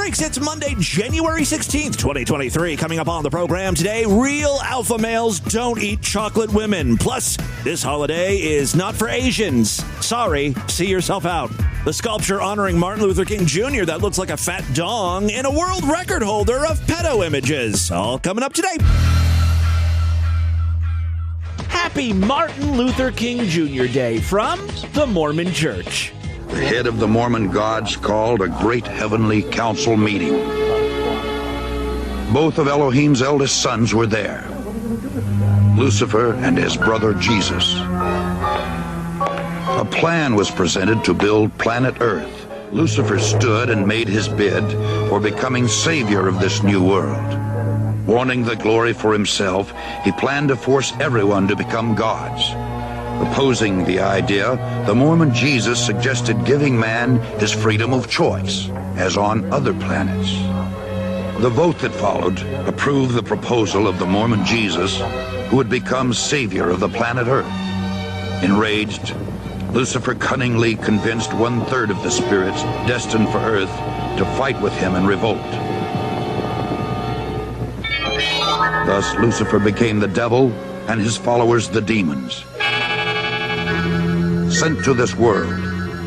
Freaks, it's Monday, January 16th, 2023. Coming up on the program today, real alpha males don't eat chocolate women. Plus, this holiday is not for Asians. Sorry, see yourself out. The sculpture honoring Martin Luther King Jr. that looks like a fat dong, and a world record holder of pedo images. All coming up today. Happy Martin Luther King Jr. Day from the Mormon Church. The head of the Mormon gods called a great heavenly council meeting. Both of Elohim's eldest sons were there, Lucifer and his brother Jesus. A plan was presented to build planet Earth. Lucifer stood and made his bid for becoming savior of this new world. Wanting the glory for himself, he planned to force everyone to become gods. Opposing the idea, the Mormon Jesus suggested giving man his freedom of choice, as on other planets. The vote that followed approved the proposal of the Mormon Jesus, who would become savior of the planet Earth. Enraged, Lucifer cunningly convinced 1/3 of the spirits destined for Earth to fight with him in revolt. Thus, Lucifer became the devil and his followers the demons. Sent to this world,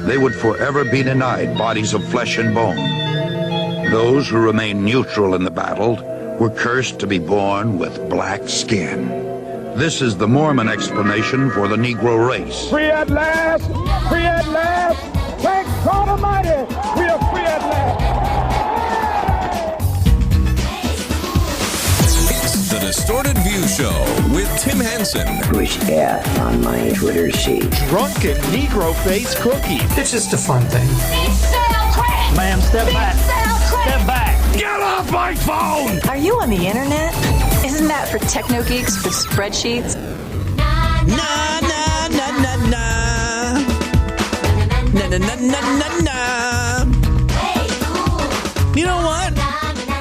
they would forever be denied bodies of flesh and bone. Those who remained neutral in the battle were cursed to be born with black skin. This is the Mormon explanation for the Negro race. Free at last! Free at last! Thank God Almighty! We are free at last! The Distorted View Show with Tim Henson. Push F on my Twitter sheet. Drunken Negro face cookie. It's just a fun thing. They sell crack. Ma'am, step They back. sell crack. Step back. Get off my phone! Are you on the internet? Isn't that for techno geeks with spreadsheets? Na na na na na. Na na na na na na. Hey, cool. You know what?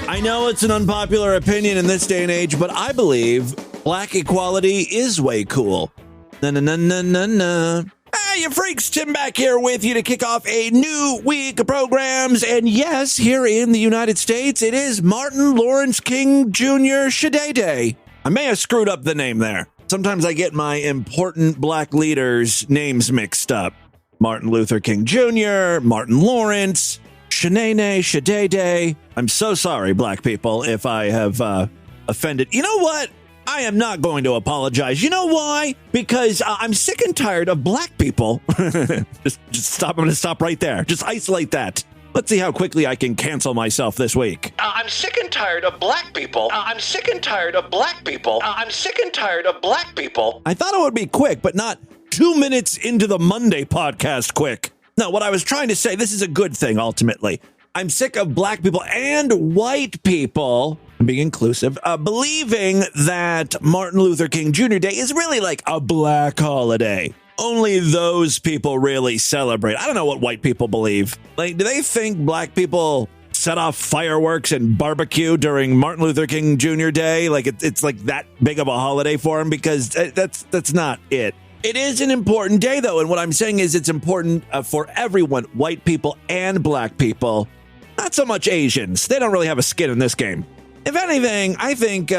I know it's an unpopular opinion in this day and age, but I believe black equality is way cool. Na na na na na na. Hey, you freaks, Tim back here with you to kick off a new week of programs. And yes, here in the United States, it is Martin Lawrence King Jr. Shade Day. I may have screwed up the name there. Sometimes I get my important black leaders' names mixed up. Martin Luther King Jr., Martin Lawrence, Shanae, Shade. I'm so sorry, black people, if I have offended. You know what? I am not going to apologize. You know why? Because I'm sick and tired of black people. just stop. I'm going to stop right there. Just isolate that. Let's see how quickly I can cancel myself this week. I'm sick and tired of black people. I'm sick and tired of black people. I'm sick and tired of black people. I thought it would be quick, but not 2 minutes into the Monday podcast quick. No, what I was trying to say, this is a good thing, ultimately. I'm sick of black people and white people, being inclusive, believing that Martin Luther King Jr. Day is really like a black holiday. Only those people really celebrate. I don't know what white people believe. Like, do they think black people set off fireworks and barbecue during Martin Luther King Jr. Day? Like, it's like that big of a holiday for them? Because that's not it. It is an important day, though, and what I'm saying is it's important for everyone, white people and black people. Not so much Asians. They don't really have a skin in this game. If anything, I think,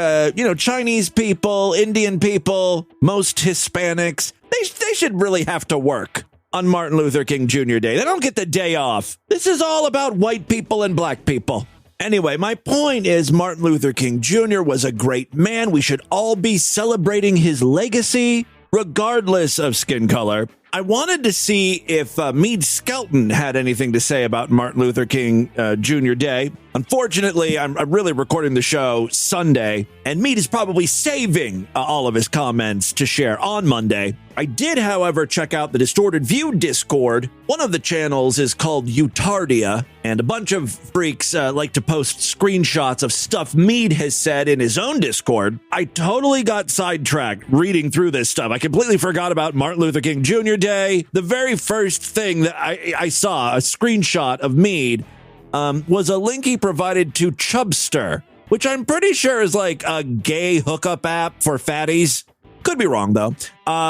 Chinese people, Indian people, most Hispanics, they should really have to work on Martin Luther King Jr. Day. They don't get the day off. This is all about white people and black people. Anyway, my point is Martin Luther King Jr. was a great man. We should all be celebrating his legacy, regardless of skin color. I wanted to see if Meade Skelton had anything to say about Martin Luther King Jr. Day. Unfortunately, I'm really recording the show Sunday, and Meade is probably saving all of his comments to share on Monday. I did, however, check out the Distorted View Discord. One of the channels is called Utardia, and a bunch of freaks like to post screenshots of stuff Meade has said in his own Discord. I totally got sidetracked reading through this stuff. I completely forgot about Martin Luther King Jr. Day. The very first thing that I saw, a screenshot of Meade, was a link he provided to Chubster, which I'm pretty sure is like a gay hookup app for fatties. Could be wrong, though.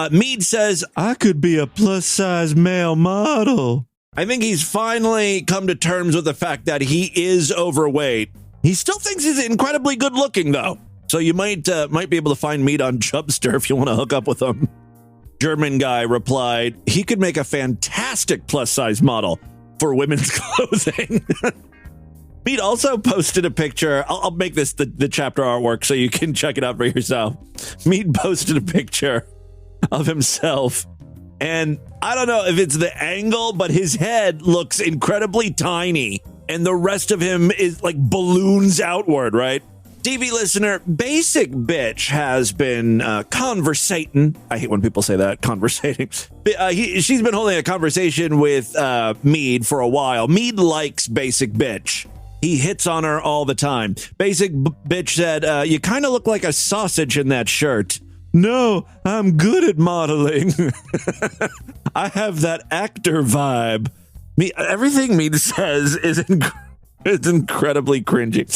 Meade says, I could be a plus-size male model. I think he's finally come to terms with the fact that he is overweight. He still thinks he's incredibly good looking, though. So you might be able to find Mead on Chubster if you want to hook up with him. German guy replied, he could make a fantastic plus-size model for women's clothing. Mead also posted a picture. I'll make this the chapter artwork so you can check it out for yourself. Mead posted a picture of himself. And I don't know if it's the angle, but his head looks incredibly tiny. And the rest of him is like balloons outward, right? DV listener, Basic Bitch has been conversating. I hate when people say that, conversating. She's been holding a conversation with Mead for a while. Mead likes Basic Bitch. He hits on her all the time. Basic Bitch said, you kind of look like a sausage in that shirt. No, I'm good at modeling. I have that actor vibe. Everything Mead says is it's incredibly cringy.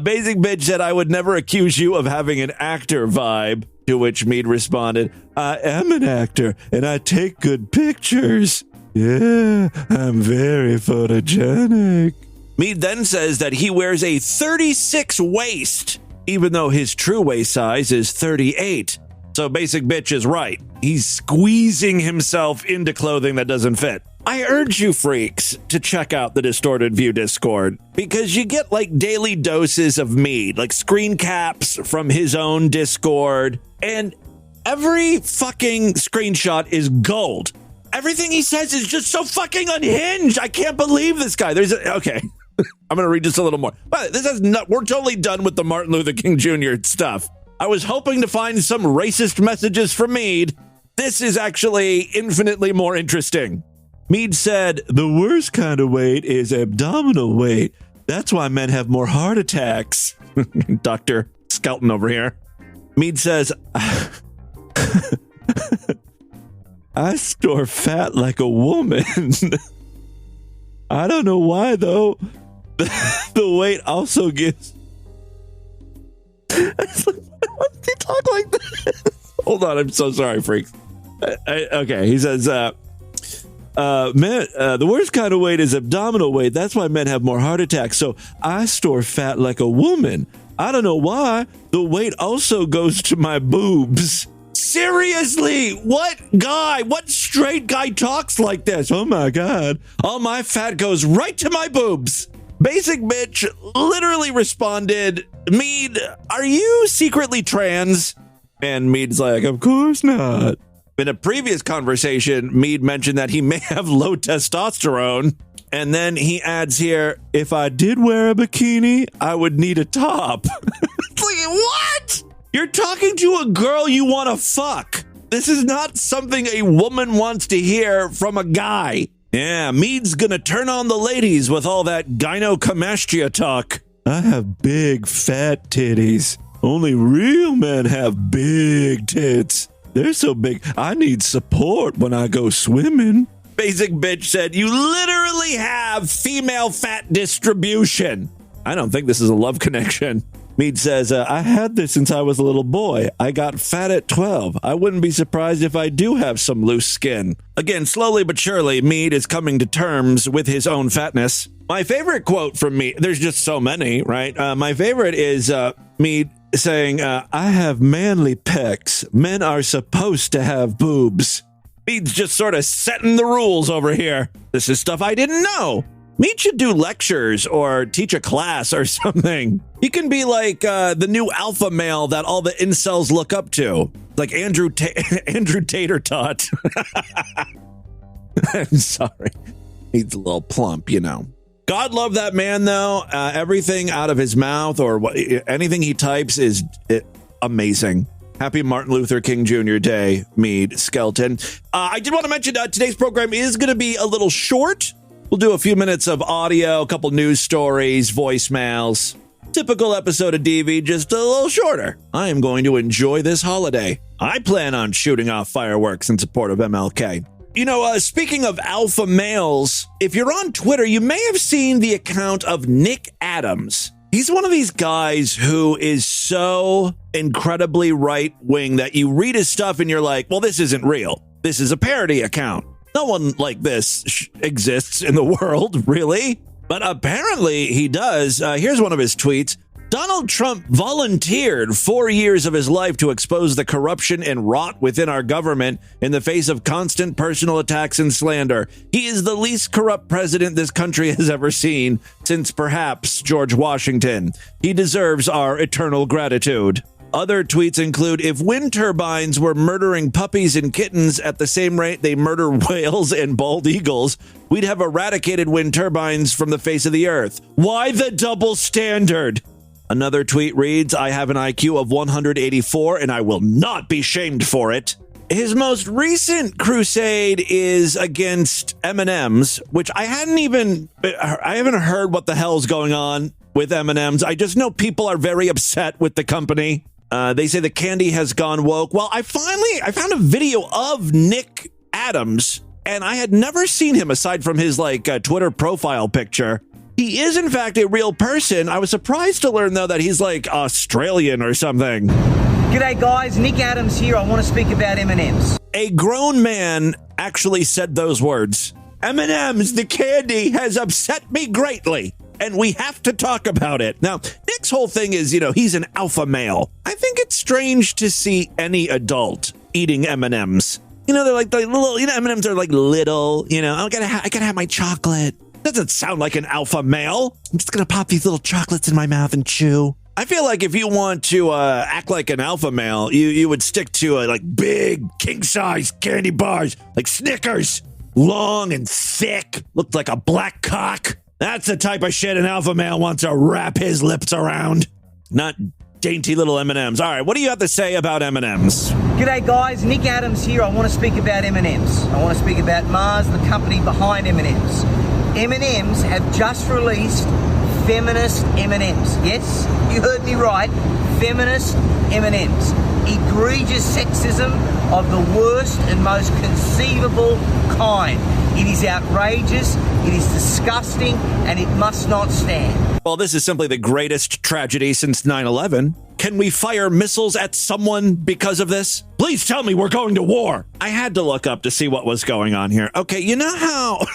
Basic Bitch said, I would never accuse you of having an actor vibe, to which Mead responded, I am an actor, and I take good pictures. Yeah, I'm very photogenic. Mead then says that he wears a 36 waist, even though his true waist size is 38. So Basic Bitch is right. He's squeezing himself into clothing that doesn't fit. I urge you freaks to check out the Distorted View Discord because you get like daily doses of Mead, like screen caps from his own Discord, and every fucking screenshot is gold. Everything he says is just so fucking unhinged. I can't believe this guy. Okay. I'm going to read just a little more. But we're totally done with the Martin Luther King Jr. stuff. I was hoping to find some racist messages from Mead. This is actually infinitely more interesting. Mead said, the worst kind of weight is abdominal weight. That's why men have more heart attacks. Dr. Skelton over here. Mead says, I store fat like a woman. I don't know why, though. The weight also gives... Why does he talk like this? Hold on, I'm so sorry, freaks. Okay, he says, men, the worst kind of weight is abdominal weight. That's why men have more heart attacks. So I store fat like a woman. I don't know why. The weight also goes to my boobs. Seriously, what straight guy talks like this? Oh my God. All my fat goes right to my boobs. Basic Bitch literally responded, Mead, are you secretly trans? And Mead's like, of course not. In a previous conversation, Mead mentioned that he may have low testosterone. And then he adds here, if I did wear a bikini, I would need a top. It's like, what? You're talking to a girl you want to fuck. This is not something a woman wants to hear from a guy. Yeah, Mead's gonna turn on the ladies with all that gynecomastia talk. I have big fat titties. Only real men have big tits. They're so big, I need support when I go swimming. Basic Bitch said, you literally have female fat distribution. I don't think this is a love connection. Mead says, I had this since I was a little boy. I got fat at 12. I wouldn't be surprised if I do have some loose skin. Again, slowly but surely, Mead is coming to terms with his own fatness. My favorite quote from Mead, there's just so many, right? My favorite is Mead saying, I have manly pecs. Men are supposed to have boobs. Mead's just sort of setting the rules over here. This is stuff I didn't know. Mead should do lectures or teach a class or something. He can be like the new alpha male that all the incels look up to. Like Andrew Tater Tot. I'm sorry. He's a little plump, you know. God love that man, though. Everything out of his mouth or anything he types is amazing. Happy Martin Luther King Jr. Day, Mead Skelton. I did want to mention today's program is going to be a little short. We'll do a few minutes of audio, a couple news stories, voicemails. Typical episode of DV, just a little shorter. I am going to enjoy this holiday. I plan on shooting off fireworks in support of MLK. You know, speaking of alpha males, if you're on Twitter, you may have seen the account of Nick Adams. He's one of these guys who is so incredibly right-wing that you read his stuff and you're like, well, this isn't real. This is a parody account. No one like this exists in the world, really. But apparently he does. Here's one of his tweets. Donald Trump volunteered 4 years of his life to expose the corruption and rot within our government in the face of constant personal attacks and slander. He is the least corrupt president this country has ever seen since perhaps George Washington. He deserves our eternal gratitude. Other tweets include, if wind turbines were murdering puppies and kittens at the same rate they murder whales and bald eagles, we'd have eradicated wind turbines from the face of the earth. Why the double standard? Another tweet reads, I have an IQ of 184 and I will not be shamed for it. His most recent crusade is against M&Ms, which I haven't heard what the hell's going on with M&Ms. I just know people are very upset with the company. They say the candy has gone woke. Well, I found a video of Nick Adams, and I had never seen him aside from his Twitter profile picture. He is, in fact, a real person. I was surprised to learn, though, that he's Australian or something. G'day, guys. Nick Adams here. I want to speak about M&Ms. A grown man actually said those words. M&Ms, the candy, has upset me greatly, and we have to talk about it. Now, Nick's whole thing is, he's an alpha male. I think it's strange to see any adult eating M&Ms. They're like the little, M&Ms are like little, I gotta have my chocolate. Doesn't sound like an alpha male. I'm just going to pop these little chocolates in my mouth and chew. I feel like if you want to act like an alpha male, you would stick to big king-size candy bars, like Snickers, long and thick, looked like a black cock. That's the type of shit an alpha male wants to wrap his lips around, not dainty little M&Ms. All right, what do you have to say about M&Ms? G'day, guys. Nick Adams here. I want to speak about M&Ms. I want to speak about Mars, the company behind M&Ms. M&Ms have just released feminist M&Ms. Yes, you heard me right. Feminist M&Ms. Egregious sexism of the worst and most conceivable kind. It is outrageous, it is disgusting, and it must not stand. Well, this is simply the greatest tragedy since 9/11. Can we fire missiles at someone because of this? Please tell me we're going to war. I had to look up to see what was going on here. Okay, you know how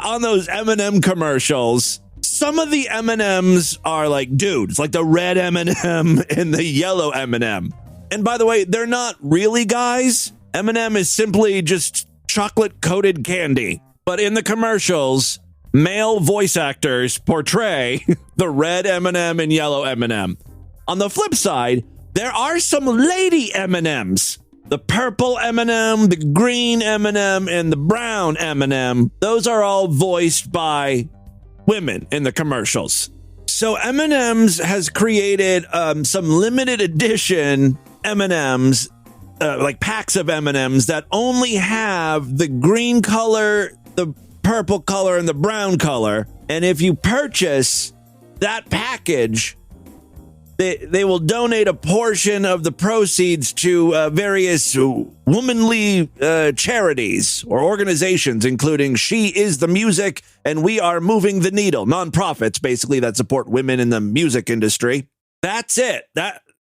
on those M&M commercials, some of the M&Ms are like dudes, like the red M&M and the yellow M&M. And by the way, they're not really guys. M&M is simply just chocolate-coated candy. But in the commercials, male voice actors portray the red M&M and yellow M&M. On the flip side, there are some lady M&Ms. The purple M&M, the green M&M, and the brown M&M. Those are all voiced by women in the commercials. So M&M's has created some limited edition M&M's, like packs of M&M's that only have the green color, the purple color, and the brown color. And if you purchase that package, they will donate a portion of the proceeds to various womanly charities or organizations, including She Is the Music and We Are Moving the Needle, nonprofits basically that support women in the music industry. That's it.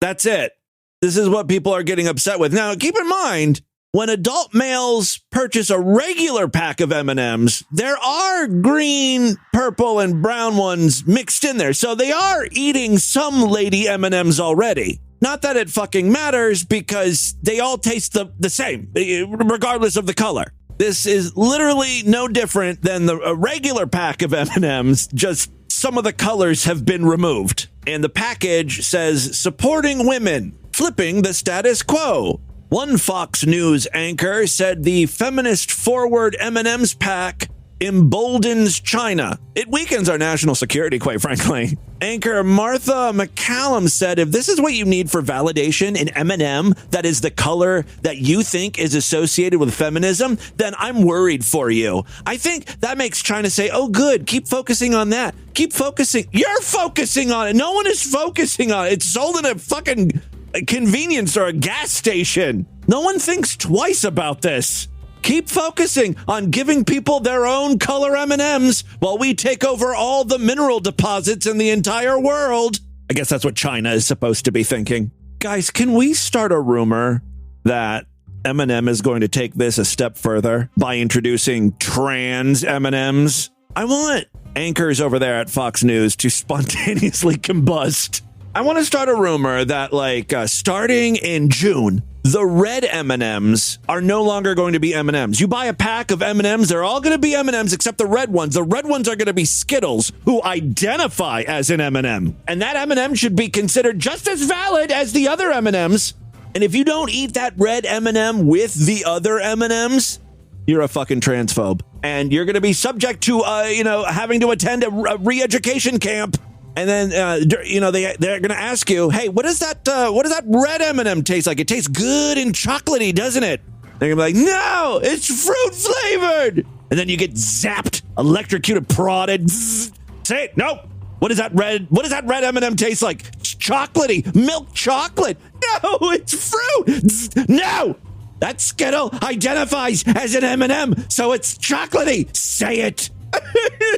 That's it. This is what people are getting upset with. Now, keep in mind, when adult males purchase a regular pack of M&Ms, there are green, purple, and brown ones mixed in there. So they are eating some lady M&Ms already. Not that it fucking matters because they all taste the same, regardless of the color. This is literally no different than a regular pack of M&Ms, just some of the colors have been removed. And the package says, supporting women, flipping the status quo. One Fox News anchor said the feminist forward M&M's pack emboldens China. It weakens our national security, quite frankly. Anchor Martha McCallum said, if this is what you need for validation in M&M, that is the color that you think is associated with feminism, then I'm worried for you. I think that makes China say, oh, good, keep focusing on that. Keep focusing. You're focusing on it. No one is focusing on it. It's sold in a fucking convenience or a gas station. No one thinks twice about this. Keep focusing on giving people their own color M&Ms while we take over all the mineral deposits in the entire world. I guess that's what China is supposed to be thinking. Guys, can we start a rumor that M&M is going to take this a step further by introducing trans M&Ms. I want anchors over there at Fox News to spontaneously combust. I want to start a rumor that, like, starting in June, the red M&Ms are no longer going to be M&Ms. You buy a pack of M&Ms, they're all going to be M&Ms except the red ones. The red ones are going to be Skittles, who identify as an M&M. And that M&M should be considered just as valid as the other M&Ms. And if you don't eat that red M&M with the other M&Ms, you're a fucking transphobe. And you're going to be subject to, having to attend a re-education camp. And then, they're going to ask you, hey, what does that red M&M taste like? It tastes good and chocolatey, doesn't it? They're going to be like, no, it's fruit flavored. And then you get zapped, electrocuted, prodded. Zzz. Say it. No. What does that red M&M taste like? It's chocolatey, milk chocolate. No, it's fruit. Zzz. No. That Skittle identifies as an M&M, so it's chocolatey. Say it. I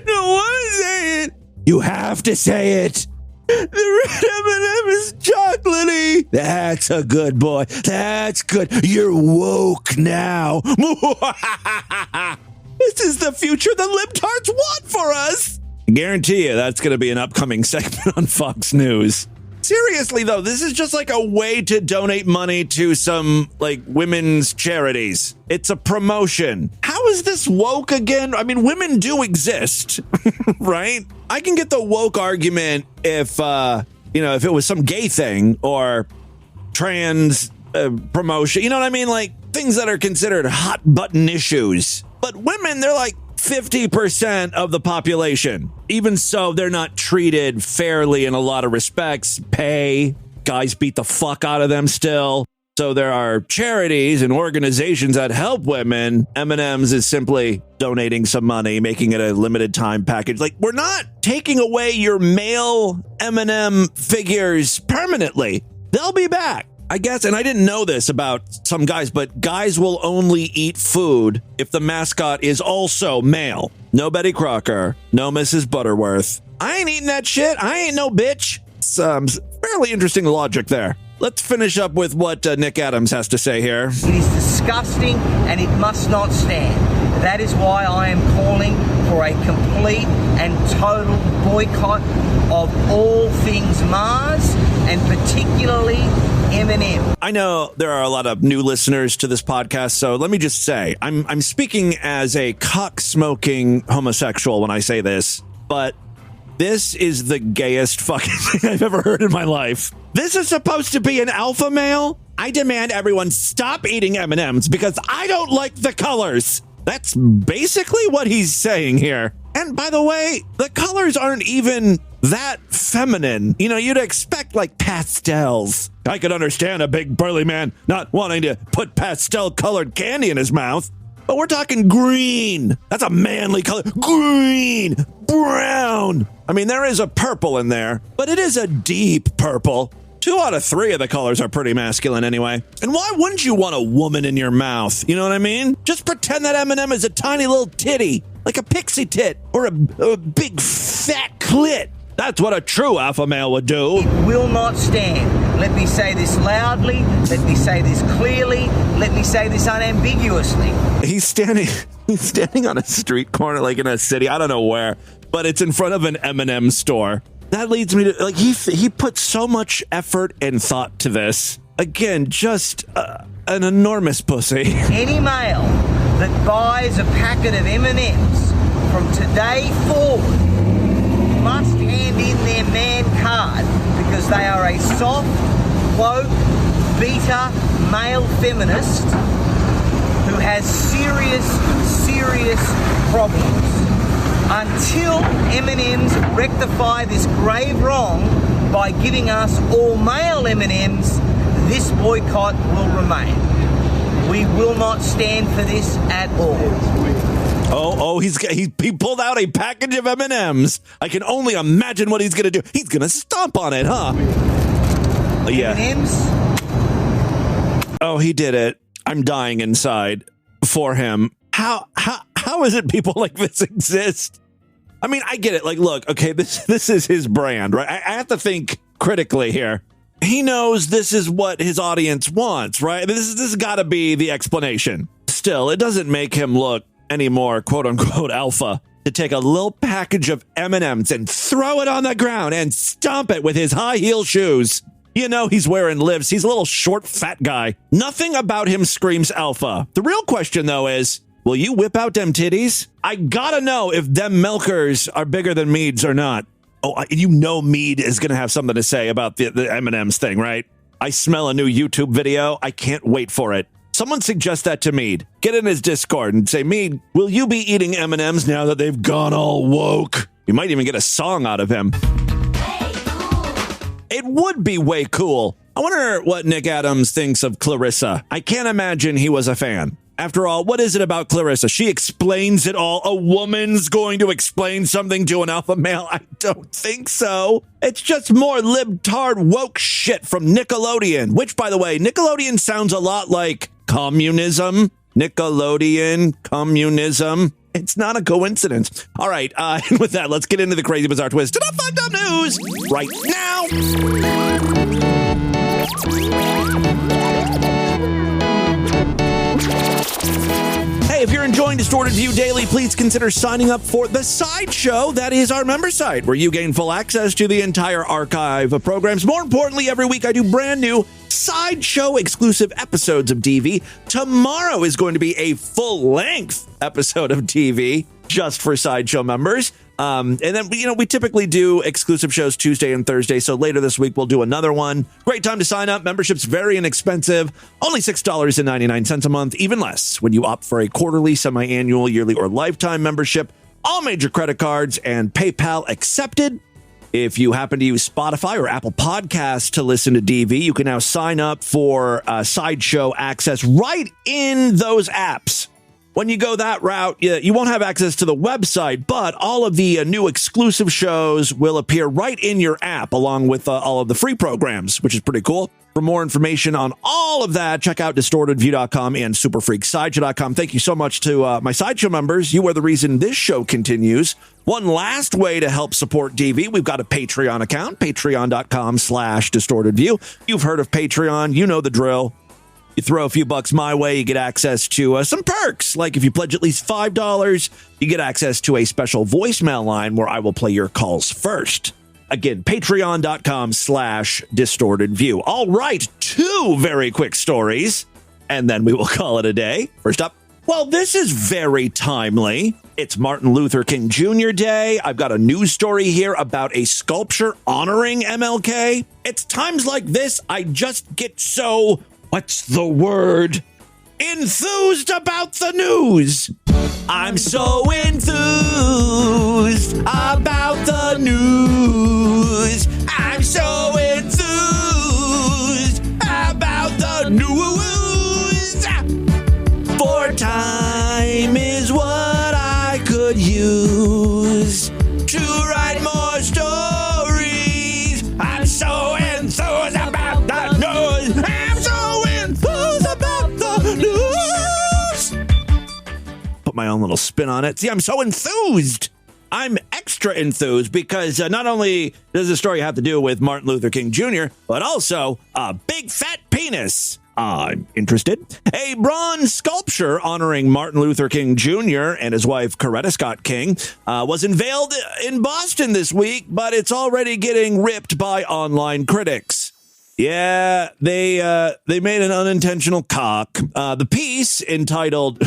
don't want to say it. You have to say it. The red M&M is chocolatey. That's a good boy. That's good. You're woke now. This is the future the libtards want for us. I guarantee you that's going to be an upcoming segment on Fox News. Seriously, though, this is just like a way to donate money to some, like, women's charities. It's a promotion. How is this woke again? I mean, women do exist, right? I can get the woke argument if it was some gay thing or trans promotion. You know what I mean? Like, things that are considered hot button issues. But women, they're like 50% of the population. Even so, they're not treated fairly in a lot of respects. Guys beat the fuck out of them still. So there are charities and organizations that help women. M&M's is simply donating some money, making it a limited time package. Like, we're not taking away your male M&M figures permanently. They'll be back, I guess. And I didn't know this about some guys, but guys will only eat food if the mascot is also male. No Betty Crocker, no Mrs. Butterworth. I ain't eating that shit. I ain't no bitch. Some fairly interesting logic there. Let's finish up with what Nick Adams has to say here. It is disgusting and it must not stand. That is why I am calling for a complete and total boycott of all things Mars and particularly M&M. I know there are a lot of new listeners to this podcast, so let me just say, I'm speaking as a cock-smoking homosexual when I say this, but this is the gayest fucking thing I've ever heard in my life. This is supposed to be an alpha male? I demand everyone stop eating M&Ms because I don't like the colors. That's basically what he's saying here. And by the way, the colors aren't even that feminine. You know, you'd expect like pastels. I could understand a big burly man not wanting to put pastel colored candy in his mouth. But we're talking green. That's a manly color. Green, brown. I mean, there is a purple in there, but it is a deep purple. 2 out of 3 of the colors are pretty masculine anyway. And why wouldn't you want a woman in your mouth? You know what I mean? Just pretend that M&M is a tiny little titty, like a pixie tit or a big fat clit. That's what a true alpha male would do. It will not stand. Let me say this loudly. Let me say this clearly. Let me say this unambiguously. He's standing on a street corner, like in a city, I don't know where, but it's in front of an M&M store. That leads me to, like, he put so much effort and thought to this. Again, just an enormous pussy. Any male that buys a packet of M&Ms from today forward must hand in their man card because they are a soft, woke, beta male feminist who has serious problems. Until M&Ms rectify this grave wrong by giving us all male M&Ms, this boycott will remain. We will not stand for this at all. He pulled out a package of M&Ms. I can only imagine what he's going to do. He's going to stomp on it, huh? Yeah. M&Ms? Oh, he did it. I'm dying inside for him. How is it people like this exist? I mean, I get it. Like, look, okay, this is his brand, right? I have to think critically here. he knows this is what his audience wants, right? This has got to be the explanation. Still, it doesn't make him look any more quote-unquote alpha to take a little package of M&Ms and throw it on the ground and stomp it with his high heel shoes. You know he's wearing lifts. He's a little short, fat guy. Nothing about him screams alpha. The real question, though, is, will you whip out them titties? I gotta know if them milkers are bigger than Mead's or not. Oh, you know Mead is going to have something to say about the M&Ms thing, right? I smell a new YouTube video. I can't wait for it. Someone suggest that to Mead. Get in his Discord and say, Mead, will you be eating M&Ms now that they've gone all woke? You might even get a song out of him. It would be way cool. I wonder what Nick Adams thinks of Clarissa. I can't imagine he was a fan. After all, what is it about Clarissa? She explains it all. A woman's going to explain something to an alpha male? I don't think so. It's just more libtard woke shit from Nickelodeon, which, by the way, Nickelodeon sounds a lot like communism. Nickelodeon, communism. It's not a coincidence. All right, and with that, let's get into the crazy, bizarre twist to the fucked up news right now. Hey, if you're enjoying Distorted View Daily, please consider signing up for The Sideshow. That is our member site, where you gain full access to the entire archive of programs. More importantly, every week I do brand new Sideshow exclusive episodes of TV. Tomorrow is going to be a full-length episode of TV just for Sideshow members. And then, we typically do exclusive shows Tuesday and Thursday. So later this week, we'll do another one. Great time to sign up. Membership's very inexpensive. Only $6.99 a month, even less when you opt for a quarterly, semi-annual, yearly, or lifetime membership. All major credit cards and PayPal accepted. If you happen to use Spotify or Apple Podcasts to listen to DV, you can now sign up for Sideshow access right in those apps. When you go that route, you won't have access to the website, but all of the new exclusive shows will appear right in your app, along with all of the free programs, which is pretty cool. For more information on all of that, check out DistortedView.com and SuperFreakSideshow.com. Thank you so much to my Sideshow members. You are the reason this show continues. One last way to help support DV, we've got a Patreon account, patreon.com/DistortedView. You've heard of Patreon. You know the drill. You throw a few bucks my way, you get access to some perks. Like if you pledge at least $5, you get access to a special voicemail line where I will play your calls first. Again, patreon.com/distortedview. All right, 2 very quick stories, and then we will call it a day. First up, well, this is very timely. It's Martin Luther King Jr. Day. I've got a news story here about a sculpture honoring MLK. It's times like this I just get so... what's the word? Enthused about the news. I'm so enthused about the news. I'm so enthused about the news. For time is what I could use to write more stories. I'm so enthused about the news. I'm so enthused about the news. Put my own little spin on it. See, I'm so enthused. I'm extra enthused because not only does the story have to do with Martin Luther King Jr., but also a big fat penis. I'm interested. A bronze sculpture honoring Martin Luther King Jr. and his wife, Coretta Scott King, was unveiled in Boston this week, but it's already getting ripped by online critics. Yeah, they made an unintentional cock. The piece entitled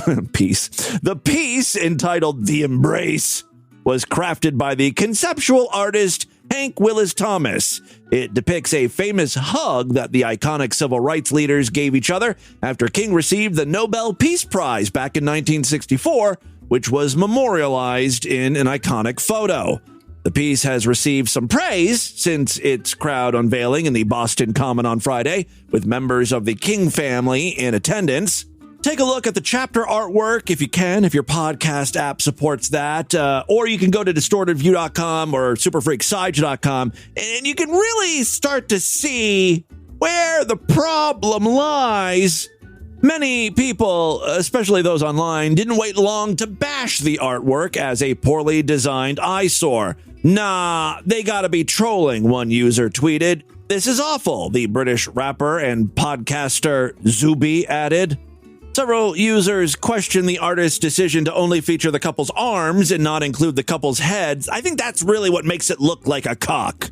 The Embrace was crafted by the conceptual artist Hank Willis Thomas. It depicts a famous hug that the iconic civil rights leaders gave each other after King received the Nobel Peace Prize back in 1964, which was memorialized in an iconic photo. The piece has received some praise since its crowd unveiling in the Boston Common on Friday, with members of the King family in attendance. Take a look at the chapter artwork if you can, if your podcast app supports that, or you can go to DistortedView.com or SuperFreakSideshow.com, and you can really start to see where the problem lies. Many people, especially those online, didn't wait long to bash the artwork as a poorly designed eyesore. Nah, they gotta be trolling, one user tweeted. This is awful, the British rapper and podcaster Zuby added. Several users questioned the artist's decision to only feature the couple's arms and not include the couple's heads. I think that's really what makes it look like a cock.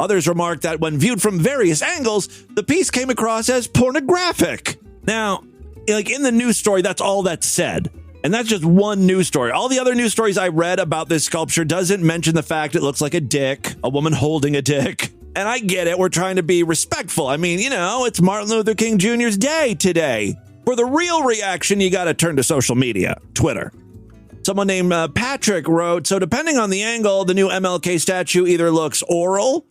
Others remarked that when viewed from various angles, the piece came across as pornographic. Now, like in the news story, that's all that's said. And that's just one news story. All the other news stories I read about this sculpture doesn't mention the fact it looks like a dick, a woman holding a dick. And I get it, we're trying to be respectful. I mean, it's Martin Luther King Jr.'s day today. For the real reaction, you got to turn to social media, Twitter. Someone named Patrick wrote, so depending on the angle, the new MLK statue either looks oral,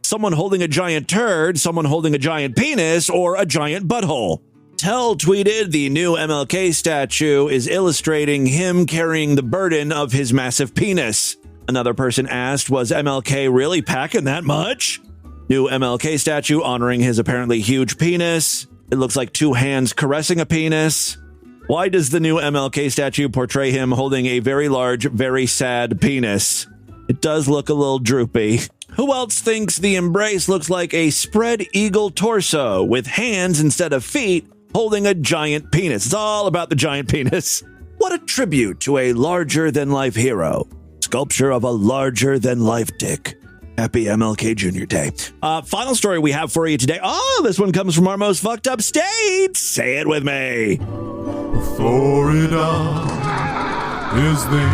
someone holding a giant turd, someone holding a giant penis, or a giant butthole. Tell tweeted, the new MLK statue is illustrating him carrying the burden of his massive penis. Another person asked, was MLK really packing that much? New MLK statue honoring his apparently huge penis. It looks like two hands caressing a penis. Why does the new MLK statue portray him holding a very large, very sad penis? It does look a little droopy. Who else thinks the embrace looks like a spread eagle torso with hands instead of feet holding a giant penis? It's all about the giant penis. What a tribute to a larger-than-life hero. Sculpture of a larger-than-life dick. Happy MLK Jr. Day. Final story we have for you today. Oh, this one comes from our most fucked up state. Say it with me. Florida is the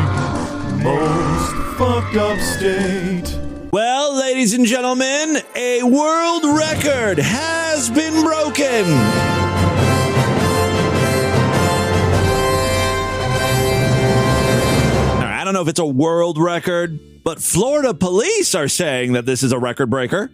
most fucked up state. Well, ladies and gentlemen, a world record has been broken. I don't know if it's a world record, but Florida police are saying that this is a record breaker.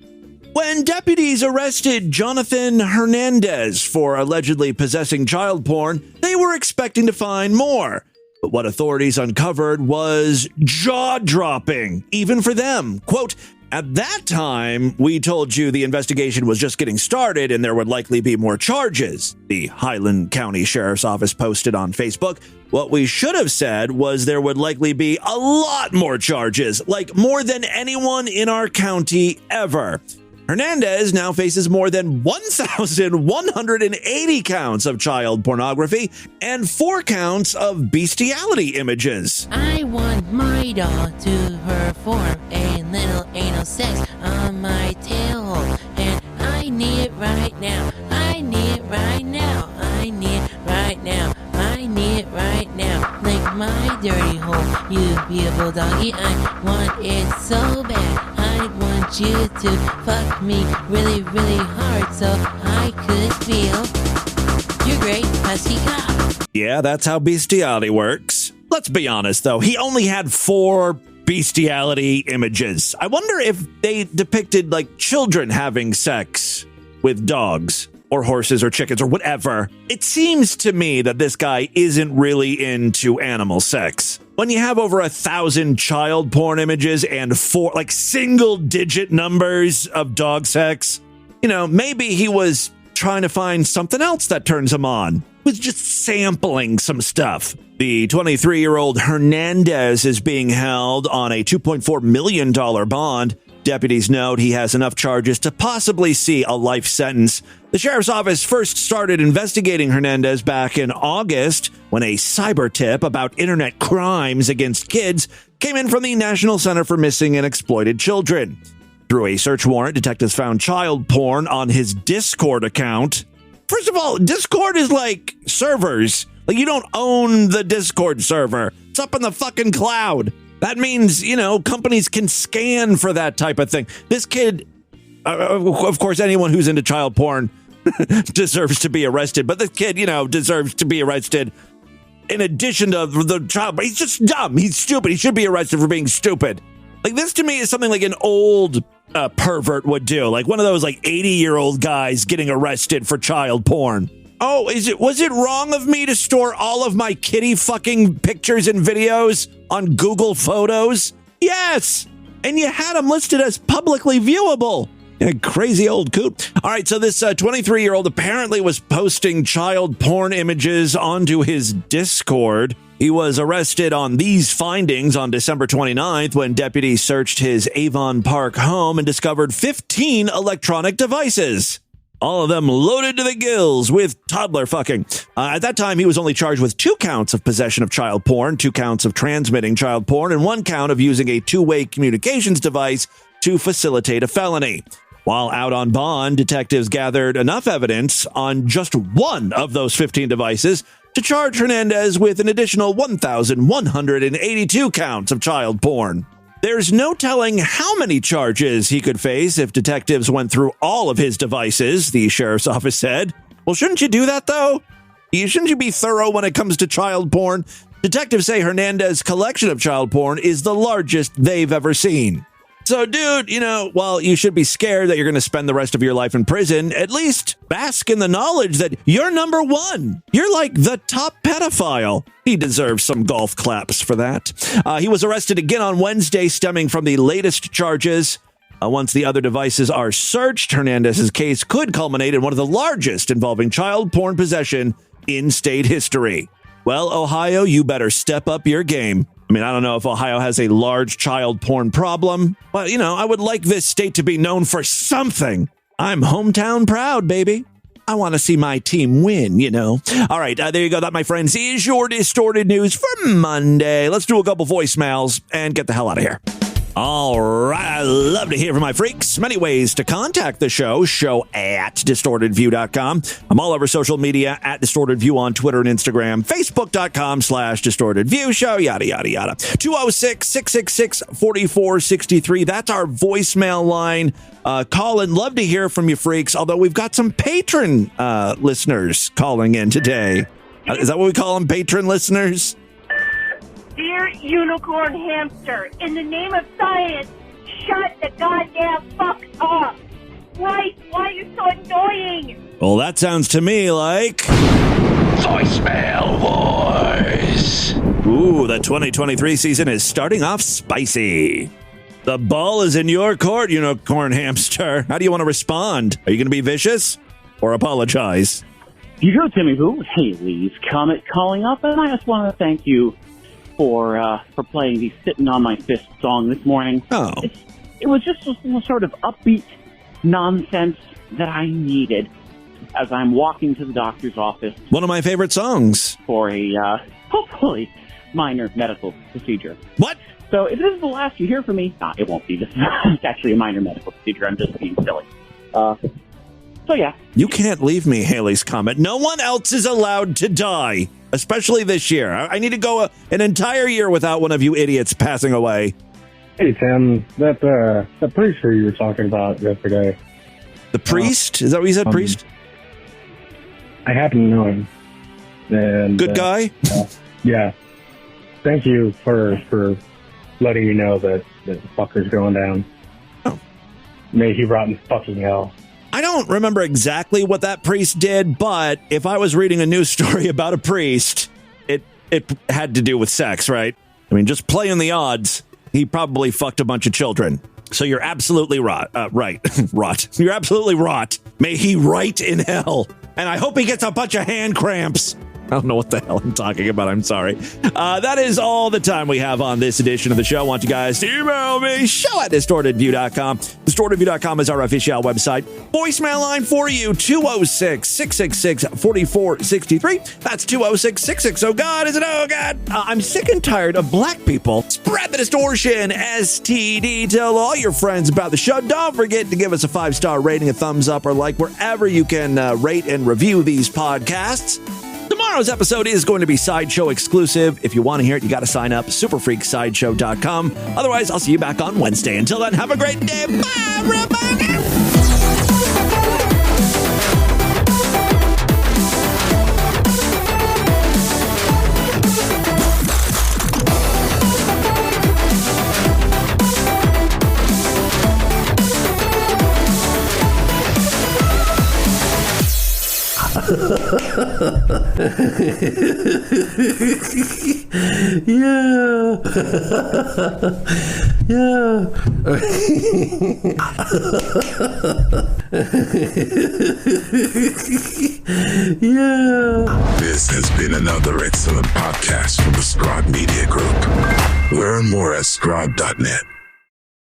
When deputies arrested Jonathan Hernandez for allegedly possessing child porn, they were expecting to find more. But what authorities uncovered was jaw-dropping, even for them. Quote, at that time, we told you the investigation was just getting started and there would likely be more charges, the Highland County Sheriff's Office posted on Facebook. What we should have said was there would likely be a lot more charges, like more than anyone in our county ever. Hernandez now faces more than 1,180 counts of child pornography and 4 counts of bestiality images. I want my dog to perform a little anal sex on my tail hole, and I need it right now. I need it right now. I need it right now. I need it right now. Lick my dirty hole, you beautiful doggy. I want it so bad. I want you to fuck me really, really hard so I could feel your great husky cock. Yeah, that's how bestiality works. Let's be honest, though. He only had 4 bestiality images. I wonder if they depicted, like, children having sex with dogs or horses or chickens or whatever. It seems to me that this guy isn't really into animal sex. When you have over 1,000 child porn images and 4, like, single-digit numbers of dog sex, maybe he was trying to find something else that turns him on. He was just sampling some stuff. The 23-year-old Hernandez is being held on a $2.4 million bond. Deputies note he has enough charges to possibly see a life sentence. The sheriff's office first started investigating Hernandez back in August when a cyber tip about internet crimes against kids came in from the National Center for Missing and Exploited Children. Through a search warrant, detectives found child porn on his Discord account. First of all, Discord is like servers. Like, you don't own the Discord server. It's up in the fucking cloud. That means, companies can scan for that type of thing. This kid, of course, anyone who's into child porn deserves to be arrested. But this kid, deserves to be arrested in addition to the child. But he's just dumb. He's stupid. He should be arrested for being stupid. Like, this to me is something like an old pervert would do. Like one of those, 80-year-old guys getting arrested for child porn. Oh, was it wrong of me to store all of my kitty fucking pictures and videos on Google Photos? Yes! And you had them listed as publicly viewable. Crazy old coot. All right, so this 23-year-old apparently was posting child porn images onto his Discord. He was arrested on these findings on December 29th when deputies searched his Avon Park home and discovered 15 electronic devices. All of them loaded to the gills with toddler fucking. At that time, he was only charged with 2 counts of possession of child porn, 2 counts of transmitting child porn, and 1 count of using a two-way communications device to facilitate a felony. While out on bond, detectives gathered enough evidence on just one of those 15 devices to charge Hernandez with an additional 1,182 counts of child porn. There's no telling how many charges he could face if detectives went through all of his devices, the sheriff's office said. Well, shouldn't you do that, though? Shouldn't you be thorough when it comes to child porn? Detectives say Hernandez's collection of child porn is the largest they've ever seen. So, dude, while you should be scared that you're going to spend the rest of your life in prison, at least bask in the knowledge that you're number one. You're like the top pedophile. He deserves some golf claps for that. He was arrested again on Wednesday, stemming from the latest charges. Once the other devices are searched, Hernandez's case could culminate in one of the largest involving child porn possession in state history. Well, Ohio, you better step up your game. I don't know if Ohio has a large child porn problem, but, I would like this state to be known for something. I'm hometown proud, baby. I want to see my team win, All right, there you go. That, my friends, is your Distorted News for Monday. Let's do a couple voicemails and get the hell out of here. All right, I love to hear from my freaks. Many ways to contact the show at distortedview.com. I'm all over social media at Distorted View on Twitter and Instagram, facebook.com/distortedview show, yada, yada, yada. 206-666-4463. That's our voicemail line. Call in. Love to hear from you freaks, although we've got some patron listeners calling in today. Is that what we call them, patron listeners? Dear Unicorn Hamster, in the name of science, shut the goddamn fuck up. Right? Why are you so annoying? Well, that sounds to me like... Voicemail Wars. Ooh, the 2023 season is starting off spicy. The ball is in your court, Unicorn Hamster. How do you want to respond? Are you going to be vicious or apologize? You go, Timmy Boo. Haley's Comet calling up, and I just want to thank you for playing the Sitting on My Fist song this morning. Oh. It was just a sort of upbeat nonsense that I needed as I'm walking to the doctor's office. One of my favorite songs. For a, hopefully, minor medical procedure. What? So if this is the last you hear from me, it won't be. This is actually a minor medical procedure. I'm just being silly. So, yeah. You can't leave me, Haley's Comet. No one else is allowed to die. Especially this year. I need to go an entire year without one of you idiots passing away. Hey, Tim, that priest who you were talking about yesterday. The priest? Is that what you said, priest? I happen to know him. And, good guy? Yeah. Thank you for letting me know that the fucker's going down. Oh. May he rot in fucking hell. I don't remember exactly what that priest did, but if I was reading a news story about a priest, it had to do with sex, right? Just playing the odds, he probably fucked a bunch of children. So you're absolutely right. Rot. You're absolutely rot. May he rot in hell. And I hope he gets a bunch of hand cramps. I don't know what the hell I'm talking about. I'm sorry. That is all the time we have on this edition of the show. I want you guys to email me, show@distortedview.com. Distortedview.com is our official website. Voicemail line for you, 206-666-4463. That's 206-66. Oh, God, is it? Oh, God. I'm sick and tired of black people. Spread the distortion, STD. Tell all your friends about the show. Don't forget to give us a 5-star rating, a thumbs up, or like wherever you can rate and review these podcasts. Tomorrow's episode is going to be Sideshow exclusive. If you want to hear it, you got to sign up, superfreaksideshow.com. Otherwise, I'll see you back on Wednesday. Until then, have a great day. Bye, everybody. Ha ha ha ha ha. Yeah. Yeah. Yeah. This has been another excellent podcast from the Scribe Media Group. Learn more at scribe.net.